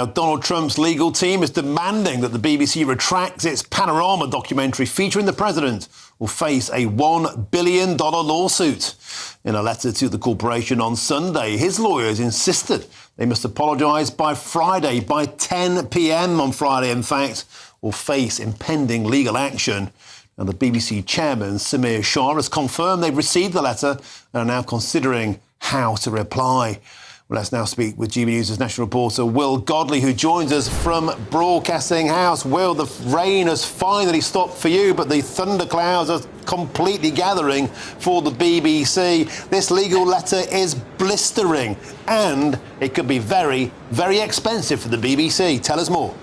Now, Donald Trump's legal team is demanding that the BBC retracts its Panorama documentary featuring the president will face a $1 billion lawsuit. In a letter to the corporation on Sunday, his lawyers insisted they must apologise by Friday, by 10 p.m. on Friday, in fact, or face impending legal action. Now, the BBC chairman, Samir Shah, has confirmed they've received the letter and are now considering how to reply. Well, let's now speak with GB News' national reporter Will Godley, who joins us from Broadcasting House. Will, the rain has finally stopped for you, but the thunderclouds are completely gathering for the BBC. This legal letter is blistering, and it could be very, very expensive for the BBC. Tell us more.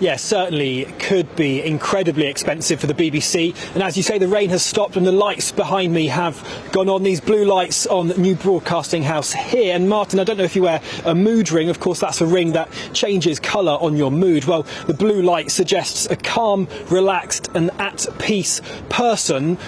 Yes, certainly could be incredibly expensive for the BBC. And as you say, the rain has stopped and the lights behind me have gone on, these blue lights on New Broadcasting House here. And Martin, I don't know if you wear a mood ring. Of course, that's a ring that changes colour on your mood. Well, the blue light suggests a calm, relaxed and at peace person.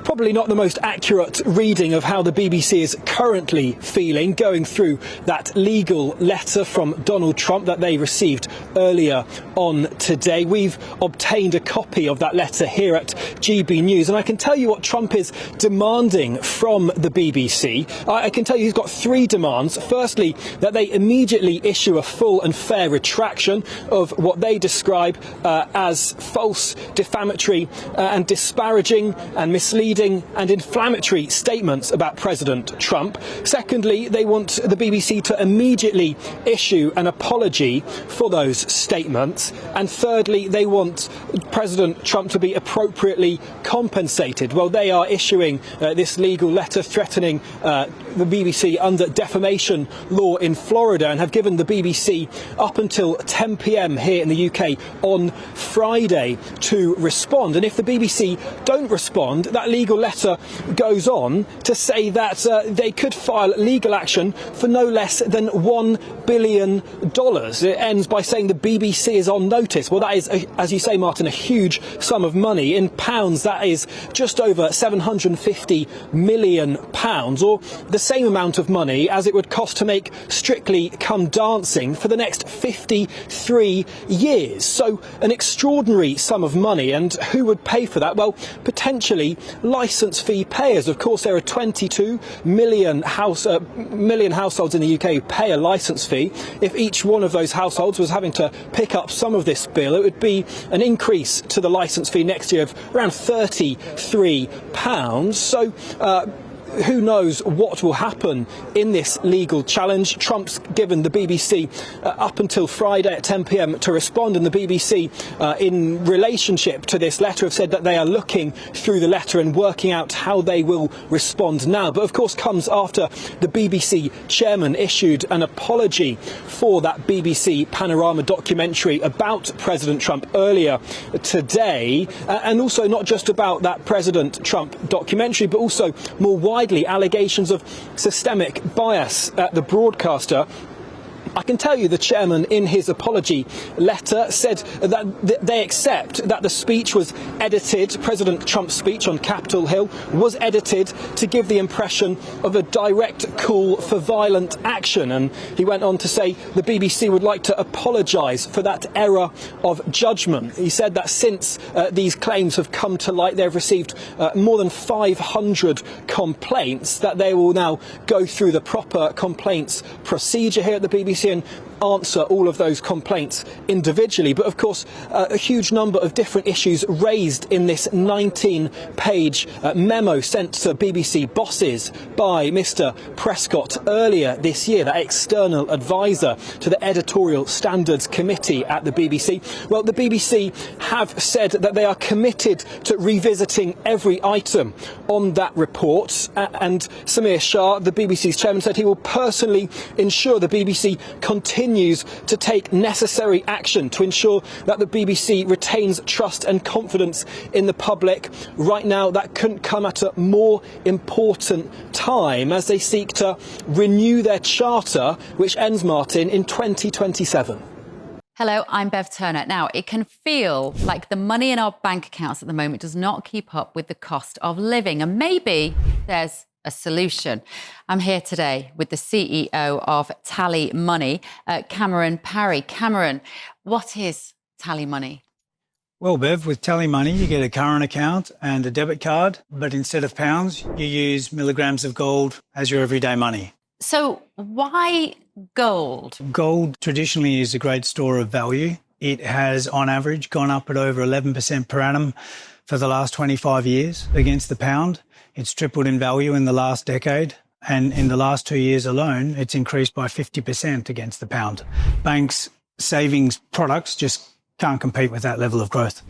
Probably not the most accurate reading of how the BBC is currently feeling, going through that legal letter from Donald Trump that they received earlier on today. We've obtained a copy of that letter here at GB News, and I can tell you what Trump is demanding from the BBC. I can tell you he's got three demands. Firstly, that they immediately issue a full and fair retraction of what they describe as false, defamatory and disparaging and misleading and inflammatory statements about President Trump. Secondly, they want the BBC to immediately issue an apology for those statements. And thirdly, they want President Trump to be appropriately compensated. Well, they are issuing this legal letter threatening the BBC under defamation law in Florida, and have given the BBC up until 10 p.m. here in the UK on Friday to respond. And if the BBC don't respond, that legal letter goes on to say that they could file legal action for no less than $1 billion. It ends by saying the BBC is on notice. Well, that is, as you say, Martin, a huge sum of money. In pounds, that is just over £750 million, or the same amount of money as it would cost to make Strictly Come Dancing for the next 53 years. So an extraordinary sum of money. And who would pay for that? Well, potentially licence fee payers. Of course, there are 22 million households in the UK who pay a licence fee. If each one of those households was having to pick up some of this bill, it would be an increase to the licence fee next year of around £33. So who knows what will happen in this legal challenge. Trump's given the BBC up until Friday at 10 p.m. to respond, and the BBC in relationship to this letter have said that they are looking through the letter and working out how they will respond now. But of course comes after the BBC chairman issued an apology for that BBC Panorama documentary about President Trump earlier today, and also not just about that President Trump documentary, but also more widely allegations of systemic bias at the broadcaster. I can tell you the chairman in his apology letter said that they accept that the speech was edited, President Trump's speech on Capitol Hill was edited to give the impression of a direct call for violent action. And he went on to say the BBC would like to apologise for that error of judgment. He said that since these claims have come to light, they've received more than 500 complaints, that they will now go through the proper complaints procedure here at the BBC and answer all of those complaints individually. But of course, a huge number of different issues raised in this 19-page memo sent to BBC bosses by Mr. Prescott earlier this year, that external advisor to the Editorial Standards Committee at the BBC. Well, the BBC have said that they are committed to revisiting every item on that report, and Samir Shah, the BBC's chairman, said he will personally ensure the BBC continues to take necessary action to ensure that the BBC retains trust and confidence in the public. Right now, that couldn't come at a more important time as they seek to renew their charter, which ends, Martin, in 2027. Hello, I'm Bev Turner. Now, it can feel like the money in our bank accounts at the moment does not keep up with the cost of living, and maybe there's a solution. I'm here today with the CEO of TallyMoney, Cameron Parry. Cameron, what is TallyMoney? Well, Bev, with TallyMoney, you get a current account and a debit card, but instead of pounds, you use milligrams of gold as your everyday money. So why gold? Gold traditionally is a great store of value. It has, on average, gone up at over 11% per annum for the last 25 years against the pound. It's tripled in value in the last decade. And in the last 2 years alone, it's increased by 50% against the pound. Banks' savings products just can't compete with that level of growth.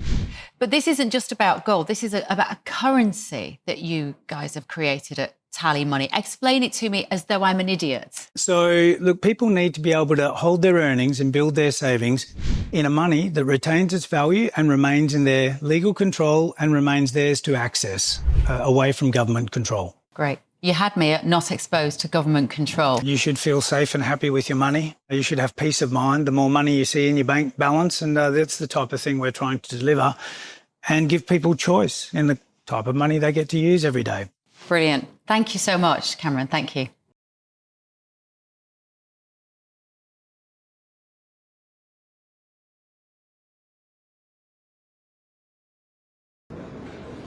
But this isn't just about gold. This is about a currency that you guys have created at TallyMoney. Explain it to me as though I'm an idiot. So, look, people need to be able to hold their earnings and build their savings in a money that retains its value and remains in their legal control and remains theirs to access, away from government control. Great. You had me at not exposed to government control. You should feel safe and happy with your money. You should have peace of mind the more money you see in your bank balance, and that's the type of thing we're trying to deliver and give people choice in the type of money they get to use every day. Brilliant. Thank you so much, Cameron. Thank you.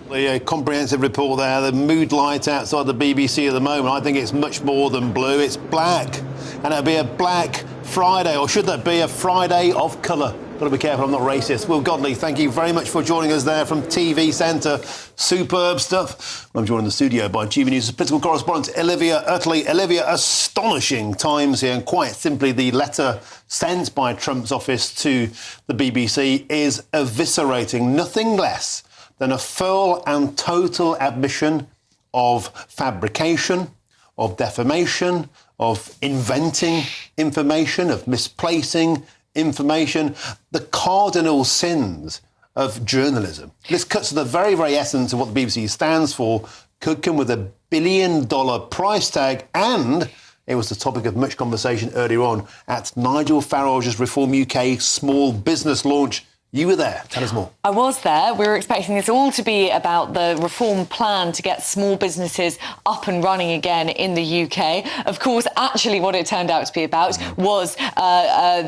The comprehensive report there, the mood light outside the BBC at the moment, I think it's much more than blue, it's black. And it'll be a Black Friday, or should that be a Friday of colour? Got to be careful, I'm not racist. Will Godley, thank you very much for joining us there from TV Centre. Superb stuff. I'm joined in the studio by GB News' political correspondent Olivia Utley. Olivia, astonishing times here, and quite simply the letter sent by Trump's office to the BBC is eviscerating. Nothing less than a full and total admission of fabrication, of defamation, of inventing information, of misplacing information, the cardinal sins of journalism. This cuts to the very, very essence of what the BBC stands for, could come with $1 billion price tag, and it was the topic of much conversation earlier on at Nigel Farage's Reform UK small business launch. You were there. Tell us more. I was there. We were expecting this all to be about the reform plan to get small businesses up and running again in the UK. Of course, actually what it turned out to be about was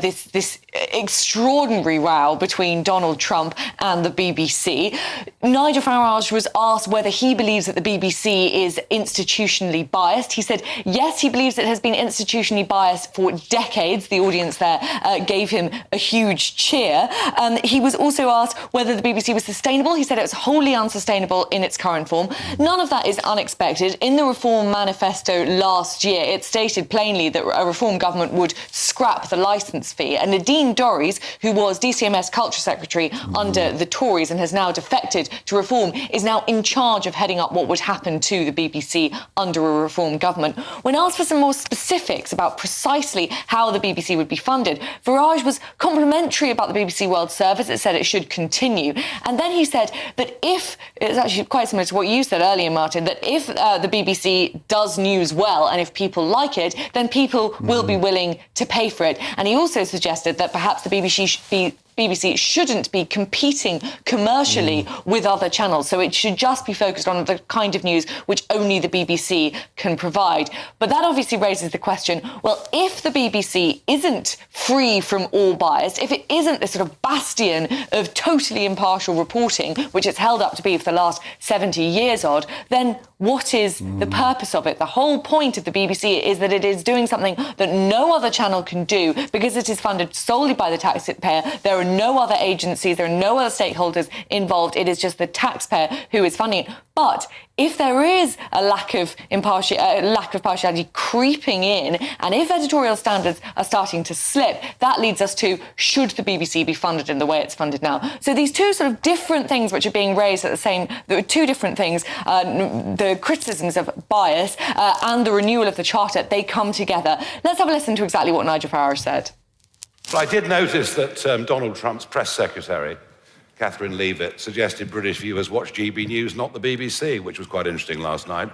this extraordinary row between Donald Trump and the BBC. Nigel Farage was asked whether he believes that the BBC is institutionally biased. He said, yes, he believes it has been institutionally biased for decades. The audience there gave him a huge cheer. He was also asked whether the BBC was sustainable. He said it was wholly unsustainable in its current form. None of that is unexpected. In the Reform Manifesto last year, it stated plainly that a Reform government would scrap the licence fee. And Nadine Dorries, who was DCMS Culture Secretary under the Tories and has now defected to Reform, is now in charge of heading up what would happen to the BBC under a Reform government. When asked for some more specifics about precisely how the BBC would be funded, Farage was complimentary about the BBC World Service. It said it should continue. And then he said that if, it's actually quite similar to what you said earlier, Martin, that if the BBC does news well and if people like it, then people will be willing to pay for it. And he also suggested that perhaps the BBC shouldn't be competing commercially with other channels. So it should just be focused on the kind of news which only the BBC can provide. But that obviously raises the question, well, if the BBC isn't free from all bias, if it isn't this sort of bastion of totally impartial reporting, which it's held up to be for the last 70 years odd, then what is the purpose of it? The whole point of the BBC is that it is doing something that no other channel can do because it is funded solely by the taxpayer. There are no other agencies, there are no other stakeholders involved. It is just the taxpayer who is funding it. But if there is a lack of partiality creeping in, and if editorial standards are starting to slip, that leads us to, should the BBC be funded in the way it's funded now? So these two sort of different things which are being raised at the same, there are two different things, the criticisms of bias and the renewal of the Charter, they come together. Let's have a listen to exactly what Nigel Farage said. Well, I did notice that Donald Trump's press secretary, Catherine Leavitt, suggested British viewers watch GB News, not the BBC, which was quite interesting last night.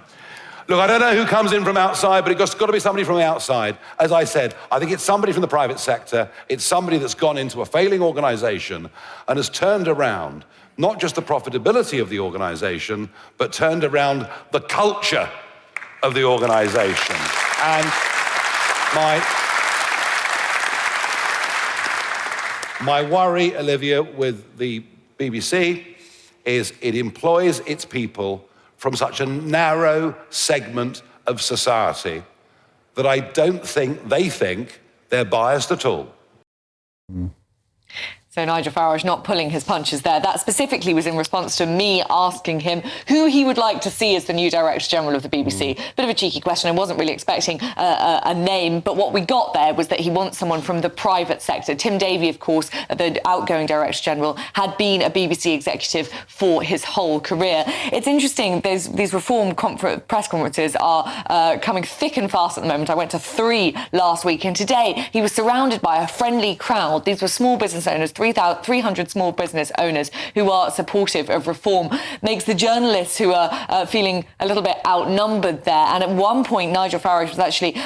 Look, I don't know who comes in from outside, but it's got to be somebody from the outside. As I said, I think it's somebody from the private sector. It's somebody that's gone into a failing organisation and has turned around not just the profitability of the organisation, but turned around the culture of the organisation. And my worry, Olivia, with the BBC is it employs its people from such a narrow segment of society that I don't think they think they're biased at all. So Nigel Farage not pulling his punches there. That specifically was in response to me asking him who he would like to see as the new Director General of the BBC. Bit of a cheeky question. I wasn't really expecting a name, but what we got there was that he wants someone from the private sector. Tim Davie, of course, the outgoing Director General, had been a BBC executive for his whole career. It's interesting, these reform press conferences are coming thick and fast at the moment. I went to 3 last week, and today he was surrounded by a friendly crowd. These were small business owners, 300 small business owners who are supportive of reform. Makes the journalists who are feeling a little bit outnumbered there. And at one point, Nigel Farage was actually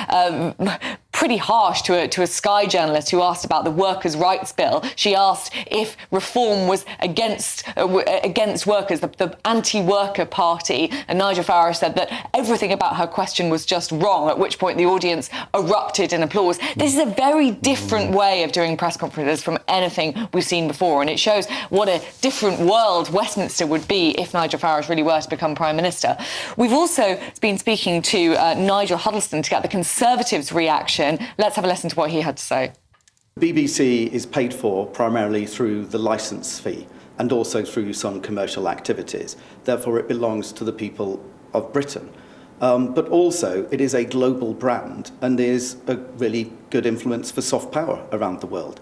pretty harsh to a Sky journalist who asked about the workers' rights bill. She asked if reform was against workers, the anti-worker party, and Nigel Farage said that everything about her question was just wrong, at which point the audience erupted in applause. This is a very different way of doing press conferences from anything we've seen before, and it shows what a different world Westminster would be if Nigel Farage really were to become Prime Minister. We've also been speaking to Nigel Huddleston to get the Conservatives' reaction. Let's have a listen to what he had to say. The BBC is paid for primarily through the licence fee and also through some commercial activities. Therefore, it belongs to the people of Britain. But also, it is a global brand and is a really good influence for soft power around the world,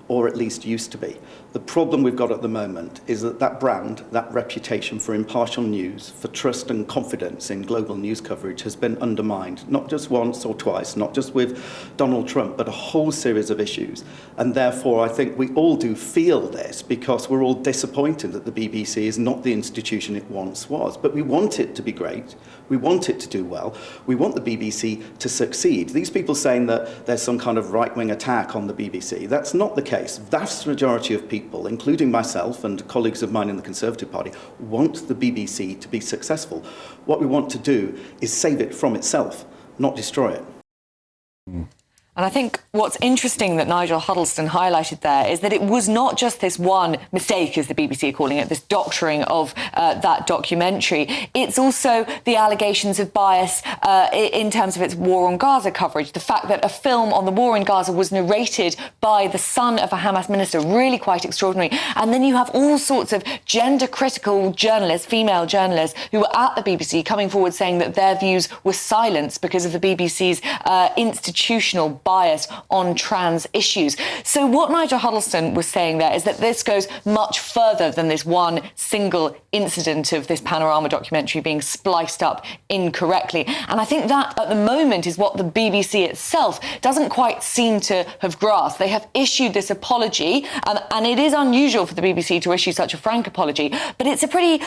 or at least used to be. The problem we've got at the moment is that that brand, that reputation for impartial news, for trust and confidence in global news coverage has been undermined, not just once or twice, not just with Donald Trump, but a whole series of issues. And therefore, I think we all do feel this because we're all disappointed that the BBC is not the institution it once was. But we want it to be great. We want it to do well. We want the BBC to succeed. These people saying that there's some kind of right-wing attack on the BBC, that's not the case. Vast majority of people, including myself and colleagues of mine in the Conservative Party, want the BBC to be successful. What we want to do is save it from itself, not destroy it. And I think what's interesting that Nigel Huddleston highlighted there is that it was not just this one mistake, as the BBC are calling it, this doctoring of that documentary. It's also the allegations of bias in terms of its war on Gaza coverage. The fact that a film on the war in Gaza was narrated by the son of a Hamas minister, really quite extraordinary. And then you have all sorts of gender-critical journalists, female journalists, who were at the BBC coming forward saying that their views were silenced because of the BBC's institutional bias on trans issues. So what Nigel Huddleston was saying there is that this goes much further than this one single incident of this Panorama documentary being spliced up incorrectly. And I think that at the moment is what the BBC itself doesn't quite seem to have grasped. They have issued this apology, and it is unusual for the BBC to issue such a frank apology, but it's a pretty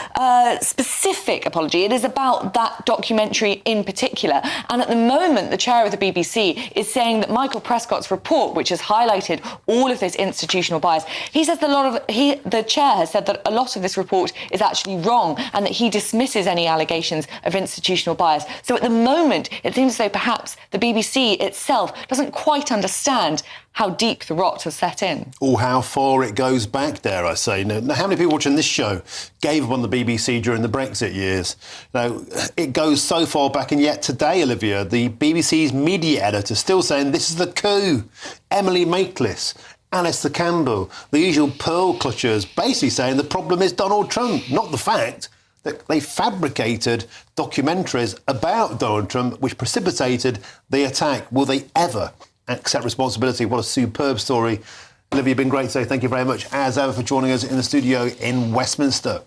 specific apology. It is about that documentary in particular. And at the moment, the chair of the BBC is saying that Michael Prescott's report, which has highlighted all of this institutional bias, he says that the chair has said that a lot of this report is actually wrong and that he dismisses any allegations of institutional bias. So at the moment, it seems as though perhaps the BBC itself doesn't quite understand how deep the rot has set in. Or how far it goes back, dare I say. Now, how many people watching this show gave up on the BBC during the Brexit years? Now, it goes so far back, and yet today, Olivia, the BBC's media editor still saying this is the coup. Emily Maitlis, Alistair Campbell, the usual pearl clutchers, basically saying the problem is Donald Trump, not the fact that they fabricated documentaries about Donald Trump which precipitated the attack. Will they ever accept responsibility? What a superb story. Olivia, you've been great today. Thank you very much, as ever, for joining us in the studio in Westminster.